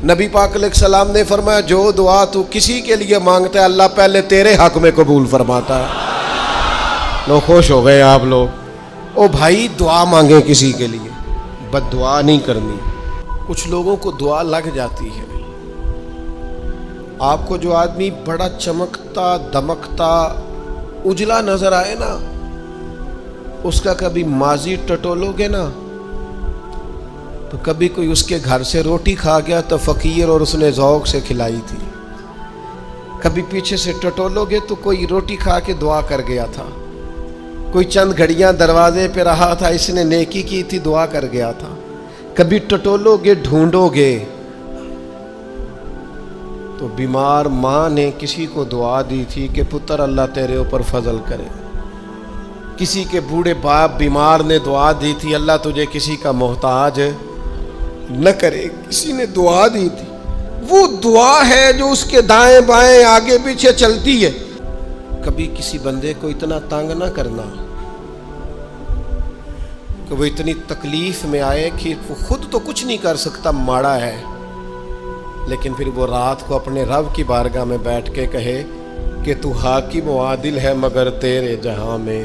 نبی پاک علیہ السلام نے فرمایا جو دعا تو کسی کے لیے مانگتا ہے اللہ پہلے تیرے حق میں قبول فرماتا ہے۔ لوگ خوش ہو گئے آپ لوگ، او بھائی دعا مانگیں کسی کے لیے، بد دعا نہیں کرنی۔ کچھ لوگوں کو دعا لگ جاتی ہے۔ آپ کو جو آدمی بڑا چمکتا دمکتا اجلا نظر آئے نا، اس کا کبھی ماضی ٹٹولو گے نا تو کبھی کوئی اس کے گھر سے روٹی کھا گیا تو فقیر اور اس نے ذوق سے کھلائی تھی، کبھی پیچھے سے ٹٹولو گے تو کوئی روٹی کھا کے دعا کر گیا تھا، کوئی چند گھڑیاں دروازے پہ رہا تھا، اس نے نیکی کی تھی دعا کر گیا تھا۔ کبھی ٹٹولو گے ڈھونڈو گے تو بیمار ماں نے کسی کو دعا دی تھی کہ پتر اللہ تیرے اوپر فضل کرے، کسی کے بوڑھے باپ بیمار نے دعا دی تھی اللہ تجھے کسی کا محتاج نہ کرے، کسی نے دعا دی تھی۔ وہ دعا ہے جو اس کے دائیں بائیں آگے پیچھے چلتی ہے۔ کبھی کسی بندے کو اتنا تنگ نہ کرنا کہ وہ اتنی تکلیف میں آئے کہ وہ خود تو کچھ نہیں کر سکتا، ماڑا ہے، لیکن پھر وہ رات کو اپنے رب کی بارگاہ میں بیٹھ کے کہے کہ تو حاکم و عادل ہے مگر تیرے جہاں میں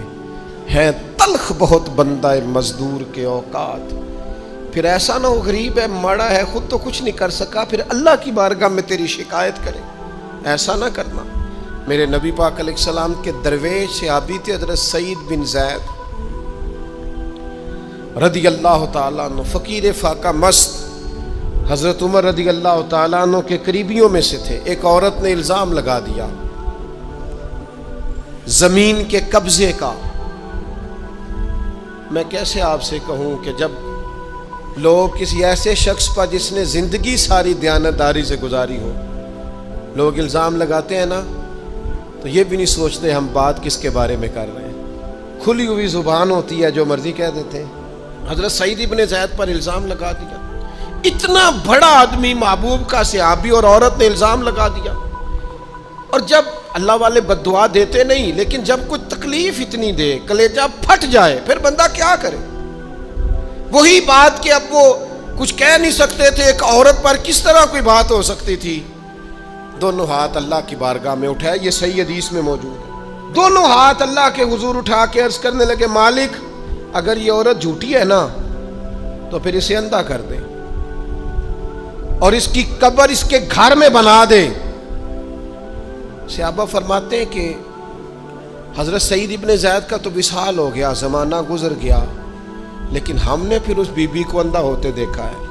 ہے تلخ بہت بندہ مزدور کے اوقات۔ پھر ایسا نہ ہو غریب ہے ماڑا ہے خود تو کچھ نہیں کر سکا پھر اللہ کی بارگاہ میں تیری شکایت کرے، ایسا نہ کرنا۔ میرے نبی پاک علیہ السلام کے درویش صحابی تھے حضرت سعید بن زید رضی اللہ تعالیٰ عنہ، فقیر فاقہ مست، حضرت عمر رضی اللہ تعالیٰ عنہ کے قریبیوں میں سے تھے۔ ایک عورت نے الزام لگا دیا زمین کے قبضے کا۔ میں کیسے آپ سے کہوں کہ جب لوگ کسی ایسے شخص پر جس نے زندگی ساری دیانتداری سے گزاری ہو، لوگ الزام لگاتے ہیں نا تو یہ بھی نہیں سوچتے ہم بات کس کے بارے میں کر رہے ہیں، کھلی ہوئی زبان ہوتی ہے جو مرضی کہہ دیتے ہیں۔ حضرت سعید ابن زید پر الزام لگا دیا، اتنا بڑا آدمی محبوب کا صحابی اور عورت نے الزام لگا دیا۔ اور جب اللہ والے بد دعا دیتے نہیں، لیکن جب کوئی تکلیف اتنی دے کلیجہ پھٹ جائے پھر بندہ کیا کرے؟ وہی بات کہ اب وہ کچھ کہہ نہیں سکتے تھے، ایک عورت پر کس طرح کوئی بات ہو سکتی تھی؟ دونوں ہاتھ اللہ کی بارگاہ میں اٹھائے، یہ صحیح حدیث میں موجود ہے۔ دونوں ہاتھ اللہ کے حضور اٹھا کے عرض کرنے لگے مالک اگر یہ عورت جھوٹی ہے نا تو پھر اسے اندھا کر دے اور اس کی قبر اس کے گھر میں بنا دے۔ صحابہ فرماتے ہیں کہ حضرت سعید ابن زید کا تو وصال ہو گیا، زمانہ گزر گیا، لیکن ہم نے پھر اس بی بی کو اندھا ہوتے دیکھا ہے،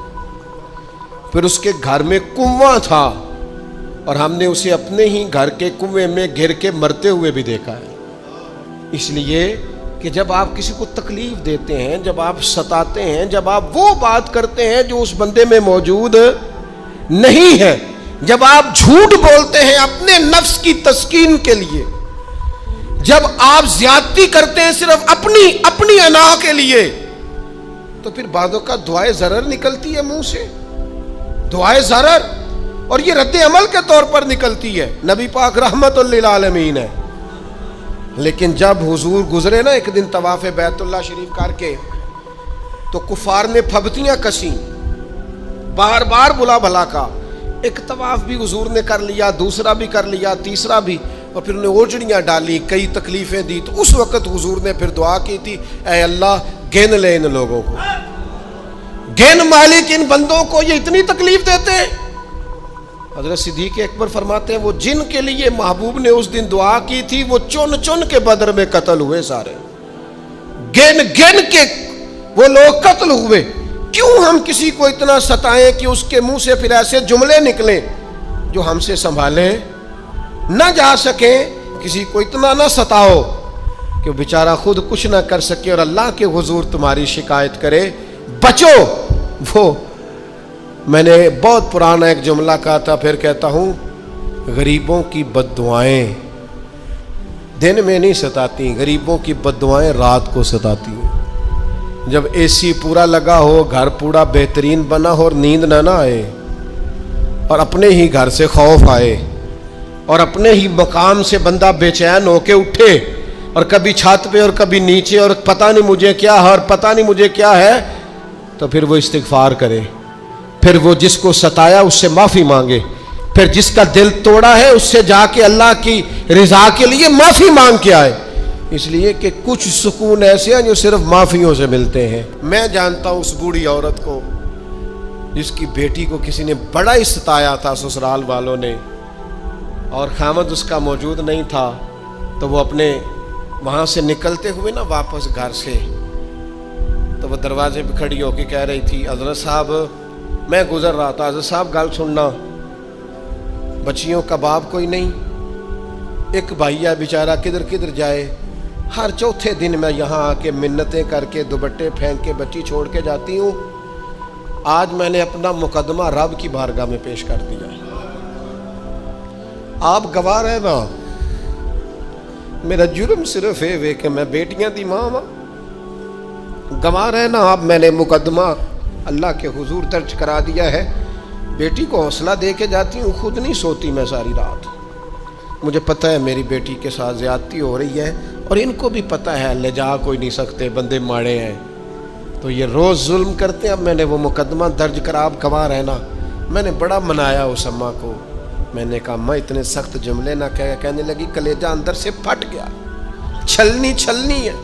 پھر اس کے گھر میں کنواں تھا اور ہم نے اسے اپنے ہی گھر کے کنویں میں گر کے مرتے ہوئے بھی دیکھا ہے۔ اس لیے کہ جب آپ کسی کو تکلیف دیتے ہیں، جب آپ ستاتے ہیں، جب آپ وہ بات کرتے ہیں جو اس بندے میں موجود نہیں ہے، جب آپ جھوٹ بولتے ہیں اپنے نفس کی تسکین کے لیے، جب آپ زیادتی کرتے ہیں صرف اپنی انا کے لیے، تو پھر بعضوں کا دعائے ضرر نکلتی ہے منہ سے، دعائے ضرر، اور یہ رد عمل کے طور پر نکلتی ہے۔ نبی پاک رحمت للعالمین ہے، لیکن جب حضور گزرے نا ایک دن طواف بیت اللہ شریف کر کے تو کفار نے پھبتیاں کسیں، بار بار بلا بھلا کا، ایک طواف بھی حضور نے کر لیا، دوسرا بھی کر لیا، تیسرا بھی، اور پھر انہیں اوجڑیاں ڈالی، کئی تکلیفیں دی، تو اس وقت حضور نے پھر دعا کی تھی اے اللہ گن لے ان لوگوں کو، گن مالک ان بندوں کو یہ اتنی تکلیف دیتے ہیں۔ حضرت صدیق اکبر فرماتے ہیں وہ جن کے لیے محبوب نے اس دن دعا کی تھی وہ چن چن کے بدر میں قتل ہوئے، سارے گن گن کے وہ لوگ قتل ہوئے۔ کیوں ہم کسی کو اتنا ستائیں کہ اس کے منہ سے پھر ایسے جملے نکلیں جو ہم سے سنبھالے نہ جا سکیں؟ کسی کو اتنا نہ ستاؤ کہ وہ بیچارہ خود کچھ نہ کر سکے اور اللہ کے حضور تمہاری شکایت کرے۔ بچو، وہ میں نے بہت پرانا ایک جملہ کہا تھا، پھر کہتا ہوں، غریبوں کی بد دعائیں دن میں نہیں ستاتی، غریبوں کی بد دعائیں رات کو ستاتی ہیں۔ جب اے سی پورا لگا ہو، گھر پورا بہترین بنا ہو اور نیند نہ آئے اور اپنے ہی گھر سے خوف آئے اور اپنے ہی مقام سے بندہ بے چین ہو کے اٹھے اور کبھی چھت پہ اور کبھی نیچے اور پتہ نہیں مجھے کیا ہے اور پتہ نہیں مجھے کیا ہے، تو پھر وہ استغفار کرے، پھر وہ جس کو ستایا اس سے معافی مانگے، پھر جس کا دل توڑا ہے اس سے جا کے اللہ کی رضا کے لیے معافی مانگ کے آئے، اس لیے کہ کچھ سکون ایسے ہیں جو صرف معافیوں سے ملتے ہیں۔ میں جانتا ہوں اس بوڑھی عورت کو جس کی بیٹی کو کسی نے بڑا ہی ستایا تھا سسرال والوں نے، اور خامد اس کا موجود نہیں تھا، تو وہ اپنے وہاں سے نکلتے ہوئے نا واپس گھر سے، تو وہ دروازے پہ کھڑی ہو کے کہہ رہی تھی حضرت صاحب میں گزر رہا تھا، حضرت صاحب گل سننا، بچیوں کا باپ کوئی نہیں، ایک بھائیا بیچارہ کدھر کدھر جائے، ہر چوتھے دن میں یہاں آ کے منتیں کر کے دوپٹے پھینک کے بچی چھوڑ کے جاتی ہوں، آج میں نے اپنا مقدمہ رب کی بارگاہ میں پیش کر دیا، آپ گواہ رہے نا، میرا جرم صرف ہے کہ میں بیٹیاں دی ماں ہاں، گواہ رہے نا آپ، میں نے مقدمہ اللہ کے حضور درج کرا دیا ہے، بیٹی کو حوصلہ دے کے جاتی ہوں، خود نہیں سوتی میں ساری رات، مجھے پتہ ہے میری بیٹی کے ساتھ زیادتی ہو رہی ہے، اور ان کو بھی پتہ ہے لے جا کوئی نہیں سکتے، بندے ماڑے ہیں، تو یہ روز ظلم کرتے ہیں، اب میں نے وہ مقدمہ درج کرا، آپ گواہ رہنا، میں نے بڑا منایا اس اماں کو، میں نے کہا اماں اتنے سخت جملے نہ کہنے لگی، کلیجہ اندر سے پھٹ گیا، چھلنی ہے۔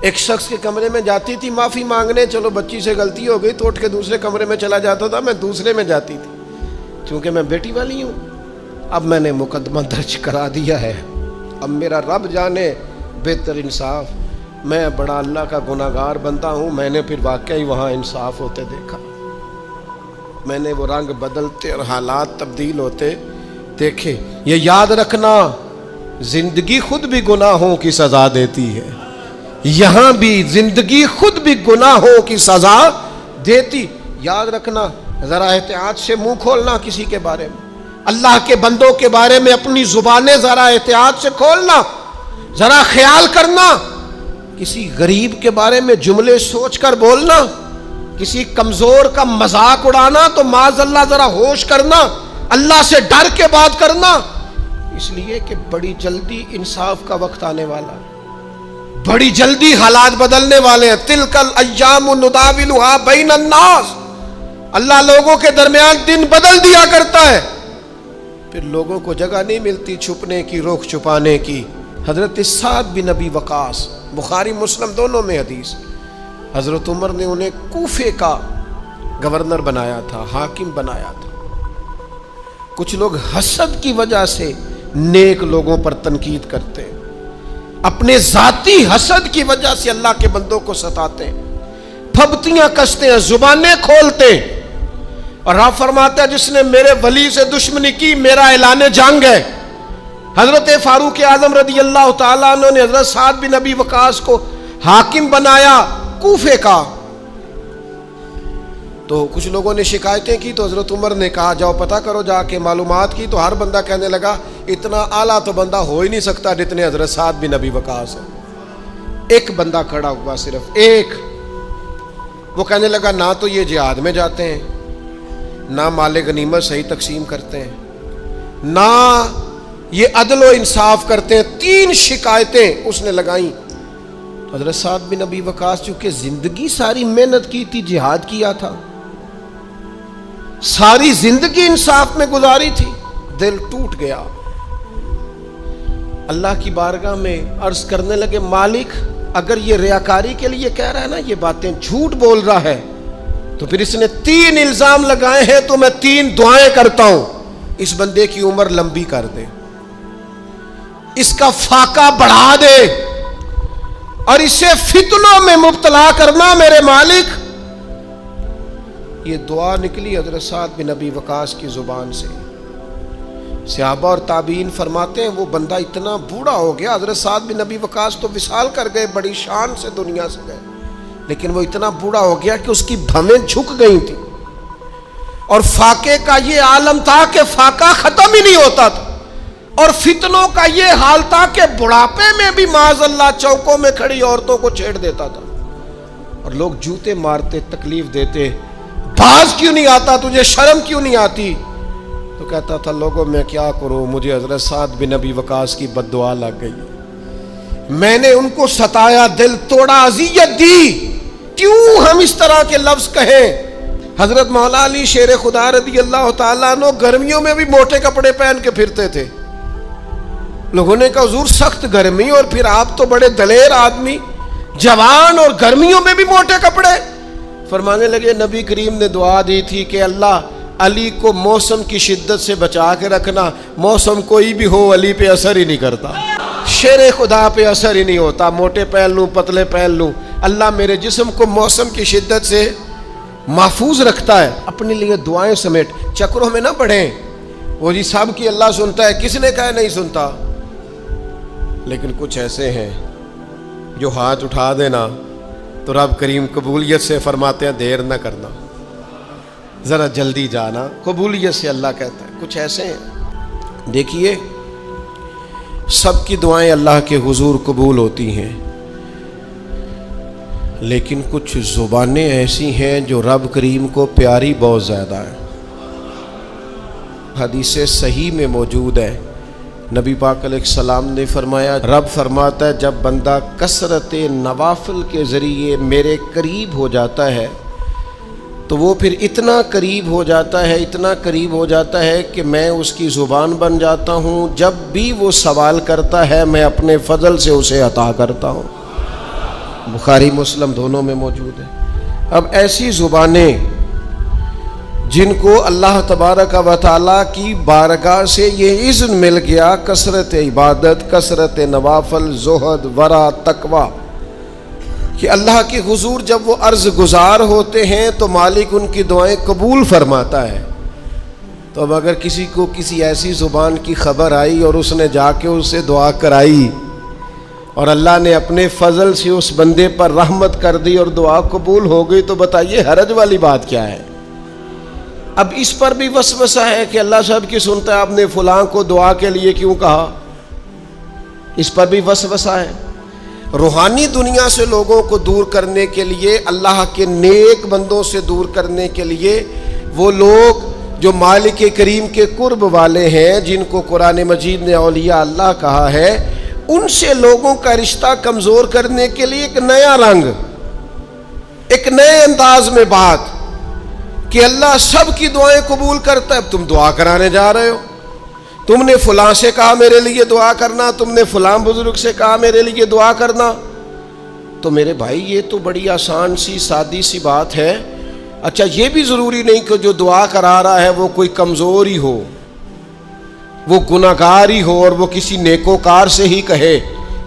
ایک شخص کے کمرے میں جاتی تھی معافی مانگنے، چلو بچی سے غلطی ہو گئی تو اٹھ کے دوسرے کمرے میں چلا جاتا تھا، میں دوسرے میں جاتی تھی کیونکہ میں بیٹی والی ہوں، اب میں نے مقدمہ درج کرا دیا ہے، اب میرا رب جانے بہتر انصاف، میں بڑا اللہ کا گناہگار بندہ ہوں، میں نے پھر واقعی وہاں انصاف ہوتے دیکھا، میں نے وہ رنگ بدلتے اور حالات تبدیل ہوتے دیکھے۔ یہ یاد رکھنا زندگی خود بھی گناہوں کی سزا دیتی ہے، یہاں بھی زندگی خود بھی گناہوں کی سزا دیتی، یاد رکھنا، ذرا احتیاط سے منہ کھولنا کسی کے بارے میں، اللہ کے بندوں کے بارے میں اپنی زبانیں ذرا احتیاط سے کھولنا، ذرا خیال کرنا، کسی غریب کے بارے میں جملے سوچ کر بولنا، کسی کمزور کا مذاق اڑانا تو معاذ اللہ ذرا ہوش کرنا، اللہ سے ڈر کے بات کرنا، اس لیے کہ بڑی جلدی انصاف کا وقت آنے والا ہے، بڑی جلدی حالات بدلنے والے ہیں۔ تلک الایام نداولها بین الناس، اللہ لوگوں کے درمیان دن بدل دیا کرتا ہے، پھر لوگوں کو جگہ نہیں ملتی چھپنے کی، رخ چھپانے کی۔ حضرت سعد بن ابی وقاص، بخاری مسلم دونوں میں حدیث، حضرت عمر نے انہیں کوفے کا گورنر بنایا تھا، حاکم بنایا تھا، کچھ لوگ حسد کی وجہ سے نیک لوگوں پر تنقید کرتے ہیں، اپنے ذاتی حسد کی وجہ سے اللہ کے بندوں کو ستاتے ہیں، پھبتیاں کستے ہیں، زبانیں کھولتے ہیں، اور آپ فرماتے ہیں جس نے میرے ولی سے دشمنی کی میرا اعلان جنگ ہے۔ حضرت فاروق اعظم رضی اللہ تعالیٰ عنہ نے حضرت سعد بن ابی وقاص کو حاکم بنایا کوفے کا، تو کچھ لوگوں نے شکایتیں کی، تو حضرت عمر نے کہا جاؤ پتہ کرو جا کے، معلومات کی، تو ہر بندہ کہنے لگا اتنا اعلیٰ تو بندہ ہو ہی نہیں سکتا جتنے حضرت سعد بن ابی وقاص ہیں۔ ایک بندہ کھڑا ہوا، صرف ایک، وہ کہنے لگا نہ تو یہ جہاد میں جاتے ہیں، نہ مال غنیمت صحیح تقسیم کرتے ہیں، نہ یہ عدل و انصاف کرتے ہیں۔ 3 شکایتیں اس نے لگائیں۔ حضرت سعد بن ابی وقاص چونکہ زندگی ساری محنت کی تھی، جہاد کیا تھا، ساری زندگی انصاف میں گزاری تھی، دل ٹوٹ گیا، اللہ کی بارگاہ میں عرض کرنے لگے مالک اگر یہ ریاکاری کے لیے کہہ رہا ہے نا، یہ باتیں جھوٹ بول رہا ہے، تو پھر اس نے 3 الزام لگائے ہیں، تو میں 3 دعائیں کرتا ہوں، اس بندے کی عمر لمبی کر دے، اس کا فاقہ بڑھا دے، اور اسے فتنوں میں مبتلا کرنا میرے مالک۔ یہ دعا نکلی حضرت سعد بن ابی وقاص کی زبان سے۔ صحابہ اور تابعین فرماتے ہیں وہ بندہ اتنا بوڑھا ہو گیا، حضرت سعد بن ابی وقاص تو وصال کر گئے، بڑی شان سے دنیا سے گئے، لیکن وہ اتنا بوڑھا ہو گیا کہ اس کی بھویں جھک گئی تھی، اور فاقے کا یہ عالم تھا کہ فاقہ ختم ہی نہیں ہوتا تھا، اور فتنوں کا یہ حال تھا کہ بڑھاپے میں بھی معاذ اللہ چوکوں میں کھڑی عورتوں کو چھیڑ دیتا تھا، اور لوگ جوتے مارتے، تکلیف دیتے، باز کیوں نہیں آتا تجھے، شرم کیوں نہیں آتی؟ تو کہتا تھا لوگوں میں کیا کروں، مجھے حضرت سعد بن ابی وقاص کی بد دعا لگ گئی، میں نے ان کو ستایا، دل توڑا، اذیت دی، کیوں ہم اس طرح کے لفظ کہیں؟ حضرت مولا علی شیر خدا رضی اللہ تعالیٰ عنہ گرمیوں میں بھی موٹے کپڑے پہن کے پھرتے تھے. لوگوں نے کہا حضور سخت گرمی اور پھر آپ تو بڑے دلیر آدمی, جوان اور گرمیوں میں بھی موٹے کپڑے. فرمانے لگے نبی کریم نے دعا دی تھی کہ اللہ علی کو موسم کی شدت سے بچا کے رکھنا, موسم کوئی بھی ہو علی پہ اثر ہی نہیں کرتا, شیر خدا پہ اثر ہی نہیں ہوتا, موٹے پہن لوں پتلے پہن لوں, اللہ میرے جسم کو موسم کی شدت سے محفوظ رکھتا ہے. اپنے لیے دعائیں سمیٹ, چکروں میں نہ پڑھیں وہ جی سب کی اللہ سنتا ہے, کس نے کہا نہیں سنتا. لیکن کچھ ایسے ہیں جو ہاتھ اٹھا دینا تو رب کریم قبولیت سے فرماتے ہیں دیر نہ کرنا, ذرا جلدی جانا, قبولیت سے اللہ کہتا ہے. کچھ ایسے ہیں, دیکھیے سب کی دعائیں اللہ کے حضور قبول ہوتی ہیں, لیکن کچھ زبانیں ایسی ہیں جو رب کریم کو پیاری بہت زیادہ ہے. حدیث صحیح میں موجود ہے, نبی پاک علیہ السلام نے فرمایا, رب فرماتا ہے جب بندہ کثرت نوافل کے ذریعے میرے قریب ہو جاتا ہے تو وہ پھر اتنا قریب ہو جاتا ہے, اتنا قریب ہو جاتا ہے کہ میں اس کی زبان بن جاتا ہوں, جب بھی وہ سوال کرتا ہے میں اپنے فضل سے اسے عطا کرتا ہوں. بخاری مسلم دونوں میں موجود ہے. اب ایسی زبانیں جن کو اللہ تبارک و تعالیٰ کی بارگاہ سے یہ اذن مل گیا کثرت عبادت, کثرت نوافل, زہد, ورع, تقوی, کہ اللہ کے حضور جب وہ عرض گزار ہوتے ہیں تو مالک ان کی دعائیں قبول فرماتا ہے. تو اب اگر کسی کو کسی ایسی زبان کی خبر آئی اور اس نے جا کے اس سے دعا کرائی اور اللہ نے اپنے فضل سے اس بندے پر رحمت کر دی اور دعا قبول ہو گئی, تو بتائیے حرج والی بات کیا ہے. اب اس پر بھی وسوسہ ہے کہ اللہ صاحب کی سنتا ہے, آپ نے فلاں کو دعا کے لیے کیوں کہا, اس پر بھی وسوسہ ہے. روحانی دنیا سے لوگوں کو دور کرنے کے لیے, اللہ کے نیک بندوں سے دور کرنے کے لیے, وہ لوگ جو مالک کریم کے قرب والے ہیں جن کو قرآن مجید نے اولیاء اللہ کہا ہے, ان سے لوگوں کا رشتہ کمزور کرنے کے لیے ایک نیا رنگ, ایک نئے انداز میں بات کہ اللہ سب کی دعائیں قبول کرتا ہے. تم دعا کرانے جا رہے ہو, تم نے فلاں سے کہا میرے لیے دعا کرنا, تم نے فلاں بزرگ سے کہا میرے لیے دعا کرنا. تو میرے بھائی یہ تو بڑی آسان سی سادی سی بات ہے. اچھا یہ بھی ضروری نہیں کہ جو دعا کرا رہا ہے وہ کوئی کمزور ہی ہو, وہ گناہگار ہی ہو, اور وہ کسی نیکوکار سے ہی کہے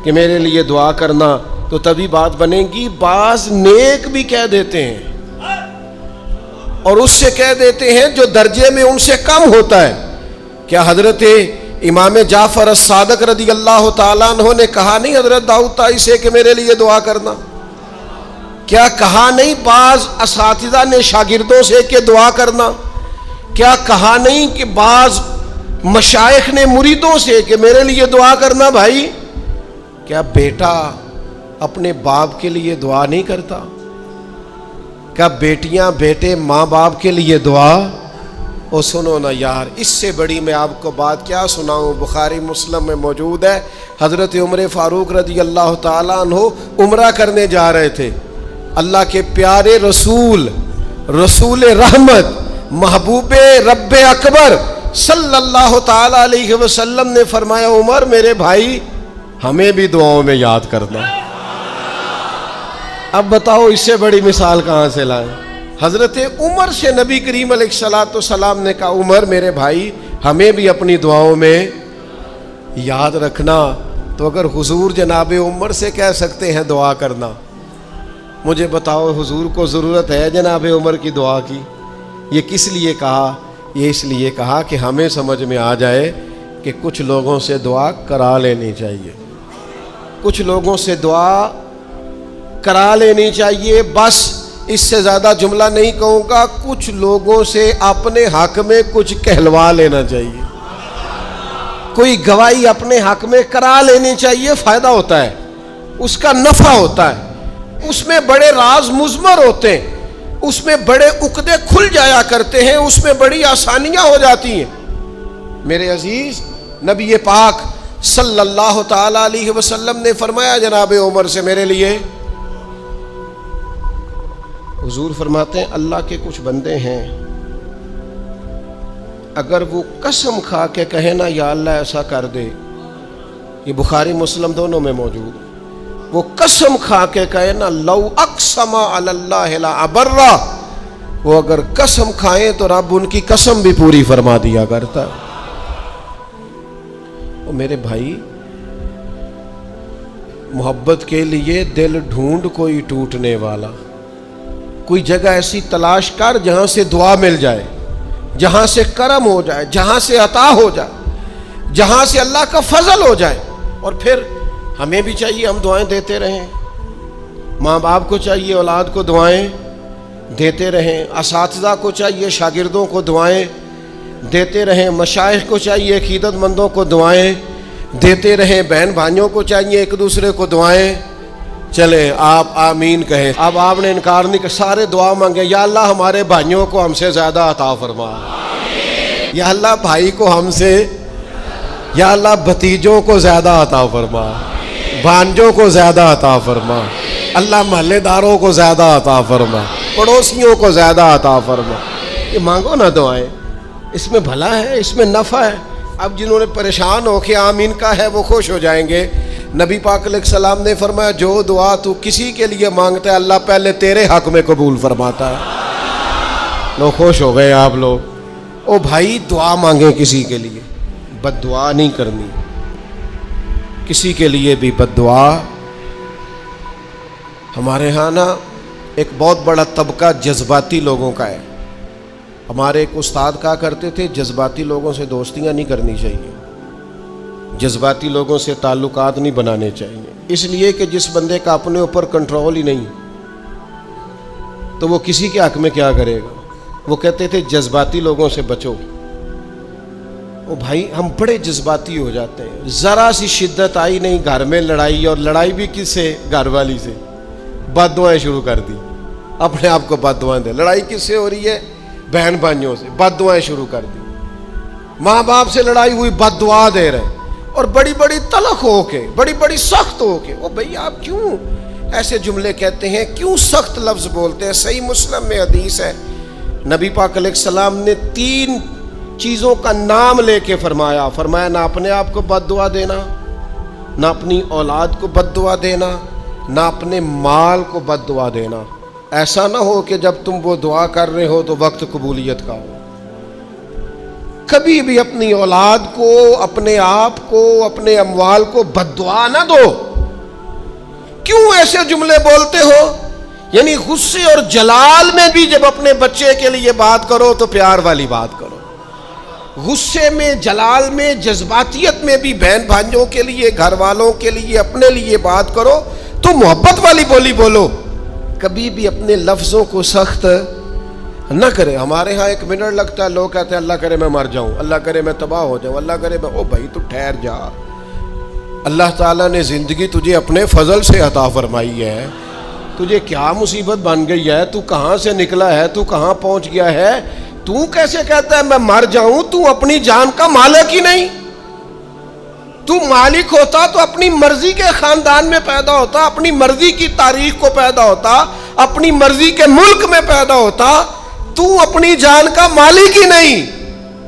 کہ میرے لیے دعا کرنا تو تبھی بات بنے گی. بعض نیک بھی کہہ دیتے ہیں اور اس سے کہہ دیتے ہیں جو درجے میں ان سے کم ہوتا ہے. کیا حضرت امام جعفر الصادق رضی اللہ تعالیٰ عنہ نے کہا نہیں حضرت داؤد طائی سے کہ میرے لیے دعا کرنا؟ کیا کہا نہیں بعض اساتذہ نے شاگردوں سے کہ دعا کرنا؟ کیا کہا نہیں کہ بعض مشائخ نے مریدوں سے کہ میرے لیے دعا کرنا؟ بھائی کیا بیٹا اپنے باپ کے لیے دعا نہیں کرتا؟ کیا بیٹیاں بیٹے ماں باپ کے لیے دعا؟ او سنو نا یار, اس سے بڑی میں آپ کو بات کیا سناؤں. بخاری مسلم میں موجود ہے, حضرت عمر فاروق رضی اللہ تعالیٰ عنہ عمرہ کرنے جا رہے تھے. اللہ کے پیارے رسول, رسول رحمت, محبوب رب اکبر صلی اللہ تعالیٰ علیہ وسلم نے فرمایا عمر میرے بھائی ہمیں بھی دعاؤں میں یاد کرنا. اب بتاؤ اس سے بڑی مثال کہاں سے لائیں. حضرت عمر سے نبی کریم علیہ الصلوۃ والسلام نے کہا عمر میرے بھائی ہمیں بھی اپنی دعاؤں میں یاد رکھنا. تو اگر حضور جناب عمر سے کہہ سکتے ہیں دعا کرنا, مجھے بتاؤ حضور کو ضرورت ہے جناب عمر کی دعا کی؟ یہ کس لیے کہا؟ یہ اس لیے کہا کہ ہمیں سمجھ میں آ جائے کہ کچھ لوگوں سے دعا کرا لینی چاہیے, کچھ لوگوں سے دعا کرا لینی چاہیے. بس اس سے زیادہ جملہ نہیں کہوں گا, کچھ لوگوں سے اپنے حق میں کچھ کہلوا لینا چاہیے, کوئی گواہی اپنے حق میں کرا لینی چاہیے. فائدہ ہوتا ہے, اس کا نفع ہوتا ہے, اس میں بڑے راز مضمر ہوتے ہیں, اس میں بڑے عقدے کھل جایا کرتے ہیں, اس میں بڑی آسانیاں ہو جاتی ہیں. میرے عزیز نبی پاک صلی اللہ تعالی علیہ وسلم نے فرمایا جناب عمر سے میرے لیے, حضور فرماتے ہیں اللہ کے کچھ بندے ہیں اگر وہ قسم کھا کے کہے نا یا اللہ ایسا کر دے، یہ بخاری مسلم دونوں میں موجود ہے، وہ قسم کھا کے کہے نا لو اقسم علی اللہ لا ابرہ، وہ اگر قسم کھائیں تو رب ان کی قسم بھی پوری فرما دیا کرتا ہے۔ اور میرے بھائی، محبت کے لیے دل ڈھونڈ کوئی ٹوٹنے والا، کوئی جگہ ایسی تلاش کر جہاں سے دعا مل جائے، جہاں سے کرم ہو جائے، جہاں سے عطا ہو جائے، جہاں سے اللہ کا فضل ہو جائے۔ اور پھر ہمیں بھی چاہیے ہم دعائیں دیتے رہیں، ماں باپ کو چاہیے اولاد کو دعائیں دیتے رہیں، اساتذہ کو چاہیے شاگردوں کو دعائیں دیتے رہیں، مشائخ کو چاہیے عقیدت مندوں کو دعائیں دیتے رہیں، بہن بھائیوں کو چاہیے ایک دوسرے کو دعائیں۔ چلیں آپ آمین کہیں۔ اب آپ نے انکار نہیں کہ سارے دعا مانگے، یا اللہ ہمارے بھائیوں کو ہم سے زیادہ عطا فرما، یا اللہ بھائی کو ہم سے، یا اللہ بھتیجوں کو زیادہ عطا فرما، بھانجوں کو زیادہ عطا فرما، اللہ محلے داروں کو زیادہ عطا فرما، پڑوسیوں کو زیادہ عطا فرما۔ یہ مانگو نا دعائیں، اس میں بھلا ہے، اس میں نفع ہے۔ اب جنہوں نے پریشان ہو کے آمین کا ہے وہ خوش ہو جائیں گے۔ نبی پاک علیہ السلام نے فرمایا جو دعا تو کسی کے لیے مانگتا ہے اللہ پہلے تیرے حق میں قبول فرماتا ہے۔ لوگ خوش ہو گئے آپ لوگ۔ او بھائی دعا مانگیں کسی کے لیے، بد دعا نہیں کرنی، کسی کے لیے بھی بد دعا۔ ہمارے ہاں نا ایک بہت بڑا طبقہ جذباتی لوگوں کا ہے۔ ہمارے ایک استاد کہا کرتے تھے جذباتی لوگوں سے دوستیاں نہیں کرنی چاہیے، جذباتی لوگوں سے تعلقات نہیں بنانے چاہیے، اس لیے کہ جس بندے کا اپنے اوپر کنٹرول ہی نہیں تو وہ کسی کے حق میں کیا کرے گا۔ وہ کہتے تھے جذباتی لوگوں سے بچو۔ او بھائی ہم بڑے جذباتی ہو جاتے ہیں، ذرا سی شدت آئی نہیں گھر میں لڑائی، اور لڑائی بھی کس سے؟ گھر والی سے، بد دعائیں شروع کر دی، اپنے آپ کو بد دعائیں دے۔ لڑائی کس سے ہو رہی ہے؟ بہن بھائیوں سے، بد دعائیں شروع کر دی۔ ماں باپ سے لڑائی ہوئی، بد دعا دے رہے، اور بڑی بڑی تلخ ہو کے، بڑی بڑی سخت ہو کے۔ وہ بھئی آپ کیوں ایسے جملے کہتے ہیں، کیوں سخت لفظ بولتے ہیں؟ صحیح مسلم میں حدیث ہے، نبی پاک علیہ السلام نے 3 چیزوں کا نام لے کے فرمایا نہ اپنے آپ کو بد دعا دینا، نہ اپنی اولاد کو بد دعا دینا، نہ اپنے مال کو بد دعا دینا۔ ایسا نہ ہو کہ جب تم وہ دعا کر رہے ہو تو وقت قبولیت کا ہو۔ کبھی بھی اپنی اولاد کو، اپنے آپ کو، اپنے اموال کو بد دعا نہ دو۔ کیوں ایسے جملے بولتے ہو؟ یعنی غصے اور جلال میں بھی جب اپنے بچے کے لیے بات کرو تو پیار والی بات کرو، غصے میں، جلال میں، جذباتیت میں بھی بہن بھائیوں کے لیے، گھر والوں کے لیے، اپنے لیے بات کرو تو محبت والی بولی بولو۔ کبھی بھی اپنے لفظوں کو سخت نہ کرے۔ ہمارے ہاں 1 منٹ لگتا ہے، لوگ کہتے ہیں اللہ کرے میں مر جاؤں، اللہ کرے میں تباہ ہو جاؤں، اللہ کرے میں۔ او بھائی تو ٹھہر جا، اللہ تعالیٰ نے زندگی تجھے اپنے فضل سے عطا فرمائی ہے، تجھے کیا مصیبت بن گئی ہے، تو کہاں سے نکلا ہے، تو کہاں پہنچ گیا ہے، تو کیسے کہتا ہے میں مر جاؤں؟ تو اپنی جان کا مالک ہی نہیں۔ تو مالک ہوتا تو اپنی مرضی کے خاندان میں پیدا ہوتا، اپنی مرضی کی تاریخ کو پیدا ہوتا، اپنی مرضی کے ملک میں پیدا ہوتا۔ تو اپنی جان کا مالک ہی نہیں۔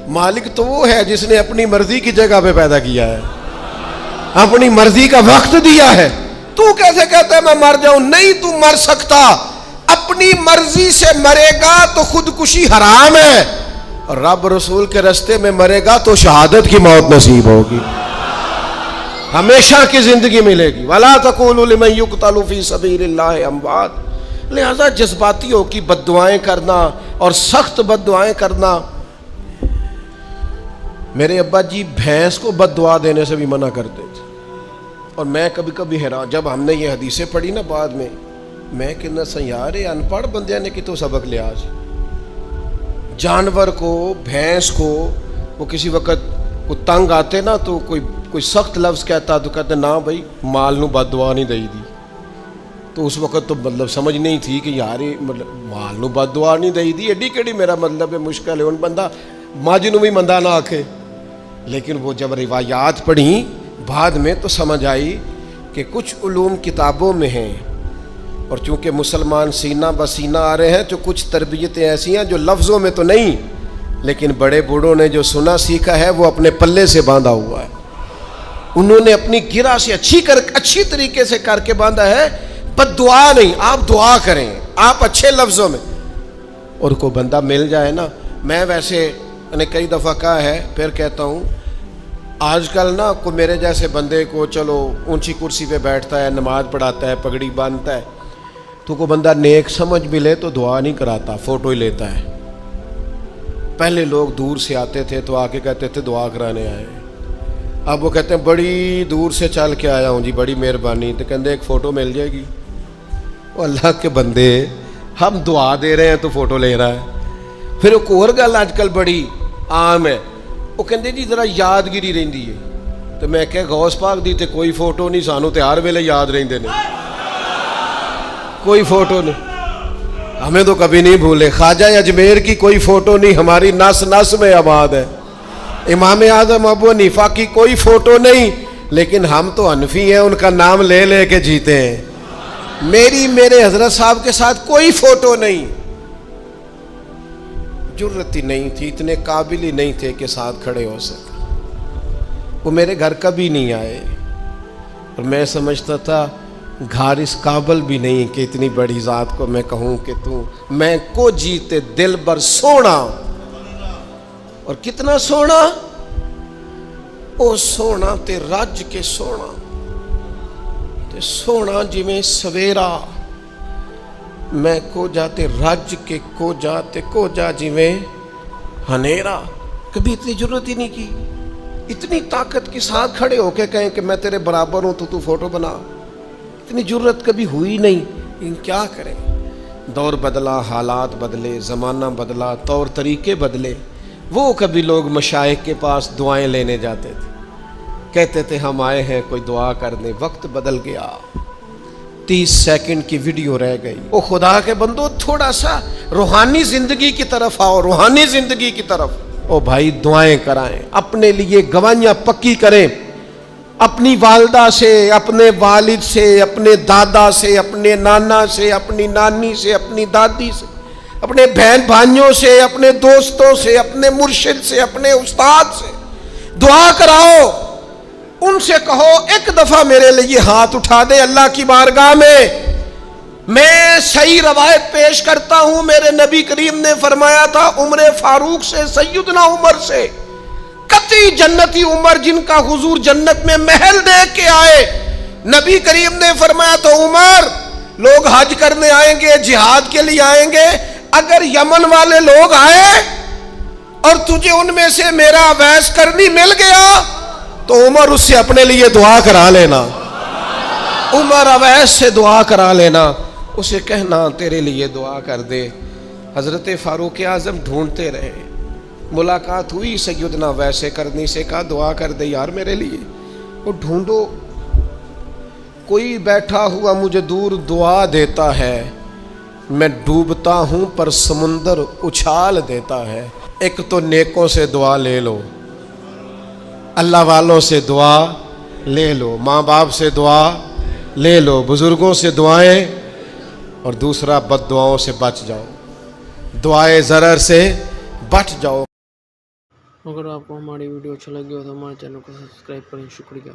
مالک تو وہ ہے جس نے اپنی مرضی کی جگہ پہ پیدا کیا ہے، اپنی مرضی کا وقت دیا ہے۔ تو کیسے کہتا ہے میں مر جاؤں؟ نہیں، تو مر سکتا، اپنی مرضی سے مرے گا تو خودکشی حرام ہے، اور رب رسول کے راستے میں مرے گا تو شہادت کی موت نصیب ہوگی، ہمیشہ کی زندگی ملے گی۔ وَلَا تَقُولُوا لِمَن يُقْتَلُ فِي سَبِيلِ اللَّهِ أَمْوَاتٌ۔ لہذا جذباتیوں کی بد دعائیں کرنا اور سخت بد دعائیں کرنا۔ میرے ابا جی بھینس کو بد دعا دینے سے بھی منع کرتے تھے، اور میں کبھی کبھی حیران، جب ہم نے یہ حدیثیں پڑھی نا بعد میں کہنا سا یار ان پڑھ بندے نے کتوں سبق لیا آج۔ جانور کو، بھینس کو، وہ کسی وقت کو تنگ آتے نا تو کوئی سخت لفظ کہتا تو کہتے نا بھائی مال نو بد دعا نہیں دئی دی۔ تو اس وقت تو مطلب سمجھ نہیں تھی کہ یار مطلب مال نو بد دعا نہیں دئی دی، ایڈی کیڑی میرا مطلب ہے، مشکل ہے ان بندہ ماج نو بھی مندہ نہ آکھے۔ لیکن وہ جب روایات پڑھیں بعد میں تو سمجھ آئی کہ کچھ علوم کتابوں میں ہیں، اور چونکہ مسلمان سینہ بسینہ آ رہے ہیں تو کچھ تربیتیں ایسی ہیں جو لفظوں میں تو نہیں، لیکن بڑے بوڑھوں نے جو سنا سیکھا ہے وہ اپنے پلے سے باندھا ہوا ہے، انہوں نے اپنی گرہ سے اچھی طریقے سے کر کے باندھا ہے. بد دعا نہیں، آپ دعا کریں، آپ اچھے لفظوں میں. اور کوئی بندہ مل جائے نا، میں ویسے نے کئی دفعہ کہا ہے، پھر کہتا ہوں، آج کل نا کوئی میرے جیسے بندے کو چلو اونچی کرسی پہ بیٹھتا ہے، نماز پڑھاتا ہے، پگڑی باندھتا ہے، تو کوئی بندہ نیک سمجھ بھی لے تو دعا نہیں کراتا، فوٹو ہی لیتا ہے. پہلے لوگ دور سے آتے تھے تو آ کے کہتے تھے دعا کرانے آئے، اب وہ کہتے ہیں بڑی دور سے چل کے آیا ہوں جی، بڑی مہربانی، تو کہتے ایک فوٹو مل جائے گی. وہ اللہ کے بندے، ہم دعا دے رہے ہیں تو فوٹو لے رہا ہے. پھر ایک اور گل آج کل بڑی عام ہے، وہ کہتے جی ذرا یادگیری رہندی ہے. تو میں کہ غوث پاک دی تے کوئی فوٹو نہیں، سانو تے ہر ویلے یاد رہندے نے، کوئی فوٹو نہیں، ہمیں تو کبھی نہیں بھولے. خواجہ اجمیر کی کوئی فوٹو نہیں، ہماری نس نس میں آباد ہے. امام اعظم ابو حنیفہ کی کوئی فوٹو نہیں، لیکن ہم تو حنفی ہیں، ان کا نام لے لے کے جیتے ہیں. میرے حضرت صاحب کے ساتھ کوئی فوٹو نہیں، جرت ہی نہیں تھی، اتنے قابل ہی نہیں تھے کہ ساتھ کھڑے ہو سکے. وہ میرے گھر کبھی نہیں آئے، اور میں سمجھتا تھا گھر اس قابل بھی نہیں کہ اتنی بڑی ذات کو میں کہوں کہ تو میں کو جیتے دل بر سونا. اور کتنا سونا، او سونا تے رج کے سونا تے سونا جی میں سویرا، میں کو جاتے رج کے کو جاتے کو جا جی میں ہنیرا. کبھی اتنی ضرورت ہی نہیں کی. اتنی طاقت کے ساتھ کھڑے ہو کے کہیں کہ میں تیرے برابر ہوں تو فوٹو بنا، اتنی ضرورت کبھی ہوئی نہیں. لیکن کیا کریں، دور بدلا، حالات بدلے، زمانہ بدلا، طور طریقے بدلے. وہ کبھی لوگ مشائخ کے پاس دعائیں لینے جاتے تھے، کہتے تھے ہم آئے ہیں کوئی دعا کر دیں. وقت بدل گیا، 30 سیکنڈ کی ویڈیو رہ گئی. او خدا کے بندو، تھوڑا سا روحانی زندگی کی طرف آؤ، روحانی زندگی کی طرف. او بھائی دعائیں کرائیں، اپنے لیے گواہیاں پکی کریں، اپنی والدہ سے، اپنے والد سے، اپنے دادا سے، اپنے نانا سے، اپنی نانی سے، اپنی دادی سے، اپنے بہن بھائیوں سے، اپنے دوستوں سے، اپنے مرشد سے، اپنے استاد سے دعا کراؤ. ان سے کہو ایک دفعہ میرے لیے ہاتھ اٹھا دے اللہ کی بارگاہ میں. میں صحیح روایت پیش کرتا ہوں، میرے نبی کریم نے فرمایا تھا عمر فاروق سے، سیدنا عمر سے، قطعی جنتی عمر جن کا حضور جنت میں محل دیکھ کے آئے. نبی کریم نے فرمایا تو عمر، لوگ حج کرنے آئیں گے، جہاد کے لیے آئیں گے، اگر یمن والے لوگ آئے اور تجھے ان میں سے میرا اویس کرنی مل گیا تو عمر اس سے اپنے لیے دعا کرا لینا. عمر اویس سے دعا کرا لینا، اسے کہنا تیرے لیے دعا کر دے. حضرت فاروق اعظم ڈھونڈتے رہے، ملاقات ہوئی سیدنا ویسے کرنی سے، کہا دعا کر دے یار میرے لیے. وہ ڈھونڈو، کوئی بیٹھا ہوا مجھے دور دعا دیتا ہے، میں ڈوبتا ہوں پر سمندر اچھال دیتا ہے. ایک تو نیکوں سے دعا لے لو، اللہ والوں سے دعا لے لو، ماں باپ سے دعا لے لو، بزرگوں سے دعائیں، اور دوسرا بد دعاؤں سے بچ جاؤ، دعائے ضرر سے بچ جاؤ. اگر آپ کو ہماری ویڈیو اچھا لگی ہو تو ہمارے چینل کو سبسکرائب کریں. شکریہ.